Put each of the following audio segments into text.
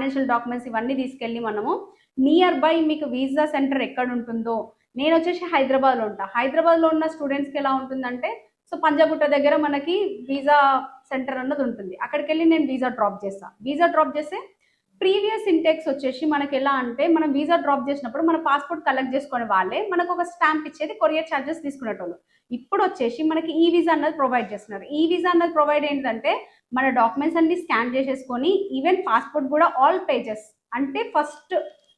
Financial documents ఇవన్నీ తీసుకెళ్ళి మనము నియర్ బై మీకు వీసా సెంటర్ ఎక్కడ ఉంటుందో, నేను వచ్చేసి హైదరాబాద్లో ఉంటా. హైదరాబాద్లో ఉన్న స్టూడెంట్స్కి ఎలా ఉంటుందంటే, సో పంజాగుట్ట దగ్గర మనకి వీసా సెంటర్ అన్నది ఉంటుంది. అక్కడికి వెళ్ళి నేను వీసా డ్రాప్ చేస్తాను. వీసా డ్రాప్ చేస్తే ప్రీవియస్ ఇంటెక్స్ వచ్చేసి మనకి ఎలా అంటే, మనం వీసా డ్రాప్ చేసినప్పుడు మన పాస్పోర్ట్ కలెక్ట్ చేసుకునే వాళ్ళే మనకు ఒక స్టాంప్ ఇచ్చేది, కొరియర్ ఛార్జెస్ తీసుకునేటోళ్ళు. ఇప్పుడు వచ్చేసి మనకి ఈ వీసా అన్నది ప్రొవైడ్ చేస్తున్నారు. ఈ వీసా అన్నది ప్రొవైడ్ ఏంటంటే, మన డాక్యుమెంట్స్ అన్ని స్కాన్ చేసేసుకొని ఈవెన్ పాస్పోర్ట్ కూడా ఆల్ పేజెస్ అంటే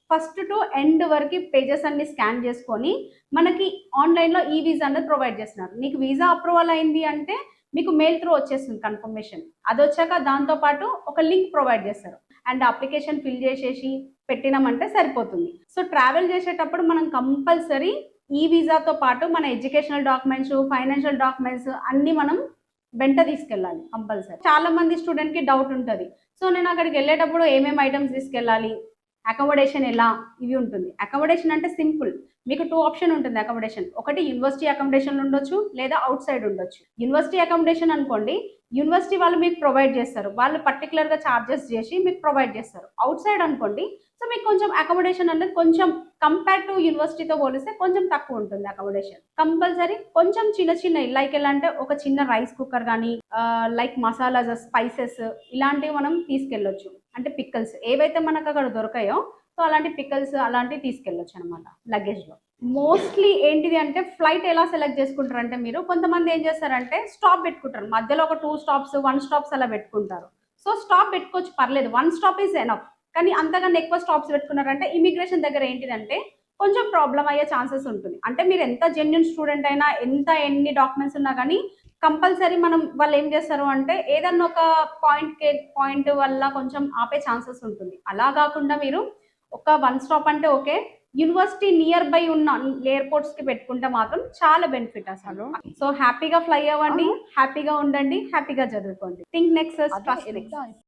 ఫస్ట్ టు ఎండ్ వరకు పేజెస్ అన్ని స్కాన్ చేసుకొని మనకి ఆన్లైన్లో ఈ వీసా అన్నది ప్రొవైడ్ చేస్తున్నారు. నీకు వీసా అప్రూవల్ అయింది అంటే మీకు మెయిల్ త్రూ వచ్చేస్తుంది కన్ఫర్మేషన్. అది వచ్చాక దాంతోపాటు ఒక లింక్ ప్రొవైడ్ చేస్తారు అండ్ అప్లికేషన్ ఫిల్ చేసేసి పెట్టినామంటే సరిపోతుంది. సో ట్రావెల్ చేసేటప్పుడు మనం కంపల్సరీ ఈ వీసాతో పాటు మన ఎడ్యుకేషనల్ డాక్యుమెంట్స్, ఫైనాన్షియల్ డాక్యుమెంట్స్ అన్నీ మనం వెంట తీసుకెళ్ళాలి కంపల్సరీ. చాలా మంది స్టూడెంట్కి డౌట్ ఉంటుంది, సో నేను అక్కడికి వెళ్ళేటప్పుడు ఏమేమి ఐటమ్స్ తీసుకెళ్ళాలి, అకామిడేషన్ ఎలా, ఇవి ఉంటుంది. అకామిడేషన్ అంటే సింపుల్, మీకు 2 ఆప్షన్ ఉంటుంది అకామిడేషన్. ఒకటి యూనివర్సిటీ అకామిడేషన్ ఉండొచ్చు, లేదా అవుట్ సైడ్ ఉండొచ్చు. యూనివర్సిటీ అకామిడేషన్ అనుకోండి, యూనివర్సిటీ వాళ్ళు మీకు ప్రొవైడ్ చేస్తారు, వాళ్ళు పర్టికులర్గా ఛార్జెస్ చేసి మీకు ప్రొవైడ్ చేస్తారు. అవుట్ సైడ్ అనుకోండి, సో మీకు కొంచెం అకామిడేషన్ అనేది కొంచెం కంపేర్ టు యూనివర్సిటీతో పోలిస్తే కొంచెం తక్కువ ఉంటుంది అకామిడేషన్. కంపల్సరీ కొంచెం చిన్న లైక్ ఎలా అంటే ఒక చిన్న రైస్ కుక్కర్ కానీ, లైక్ మసాలాస్, స్పైసెస్ ఇలాంటివి మనం తీసుకెళ్ళొచ్చు. అంటే పిక్కల్స్ ఏవైతే మనకు అక్కడ దొరకాయో, సో అలాంటి పిక్కల్స్ అలాంటివి తీసుకెళ్ళొచ్చు అనమాట లగేజ్లో. మోస్ట్లీ ఏంటిది అంటే ఫ్లైట్ ఎలా సెలెక్ట్ చేసుకుంటారు అంటే, మీరు కొంతమంది ఏం చేస్తారంటే స్టాప్ పెట్టుకుంటారు, మధ్యలో ఒక 2 స్టాప్స్ 1 స్టాప్స్ అలా పెట్టుకుంటారు. సో స్టాప్ పెట్టుకోవచ్చు, పర్లేదు, 1 స్టాప్ ఈజ్ ఎనఫ్. కానీ అంతగానే ఎక్కువ స్టాప్స్ పెట్టుకున్నారంటే ఇమిగ్రేషన్ దగ్గర ఏంటిదంటే కొంచెం ప్రాబ్లం అయ్యే ఛాన్సెస్ ఉంటుంది. అంటే మీరు ఎంత జెన్యున్ స్టూడెంట్ అయినా, ఎన్ని డాక్యుమెంట్స్ ఉన్నా కానీ కంపల్సరీ వాళ్ళు ఏం చేస్తారు అంటే ఏదన్నా ఒక పాయింట్ వల్ల కొంచెం ఆపే ఛాన్సెస్ ఉంటుంది. అలా కాకుండా మీరు ఒక 1 స్టాప్ అంటే ఓకే, యూనివర్సిటీ నియర్ బై ఉన్న ఎయిర్పోర్ట్స్కి పెట్టుకుంటే మాత్రం చాలా బెనిఫిట్ అసలు. సో హ్యాపీగా ఫ్లై అవ్వండి, హ్యాపీగా ఉండండి, హ్యాపీగా చదువుకోండి. Think next, trust next.